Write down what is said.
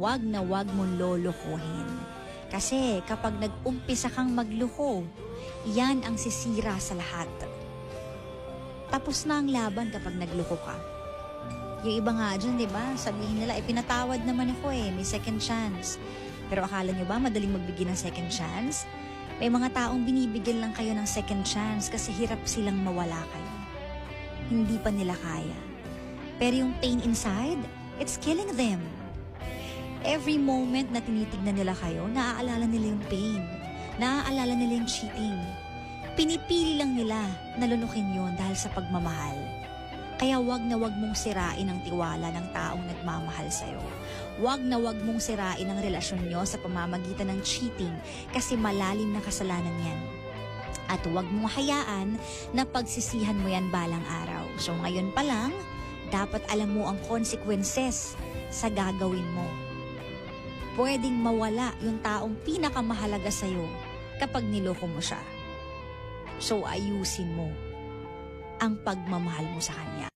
wag na wag mong lolokohin. Kasi kapag nag-umpisa kang magluko, yan ang sisira sa lahat. Tapos na ang laban kapag nagloko ka. Yung iba nga dyan, di ba? Sabihin nila, pinatawad naman ako may second chance. Pero akala nyo ba madaling magbigay ng second chance? May mga taong binibigyan lang kayo ng second chance kasi hirap silang mawala kayo. Hindi pa nila kaya. Pero yung pain inside, it's killing them. Every moment na tinitignan nila kayo, naaalala nila yung pain. Naaalala nila yung cheating. Pinipili lang nila na lunukin yun dahil sa pagmamahal. Kaya wag na wag mong sirain ang tiwala ng taong nagmamahal sa'yo. Wag na wag mong sirain ang relasyon nyo sa pamamagitan ng cheating kasi malalim na kasalanan yan. At wag mong hayaan na pagsisihan mo yan balang araw. So ngayon pa lang, dapat alam mo ang consequences sa gagawin mo. Pwedeng mawala yung taong pinakamahalaga sa'yo kapag niloko mo siya. So ayusin mo ang pagmamahal mo sa kanya.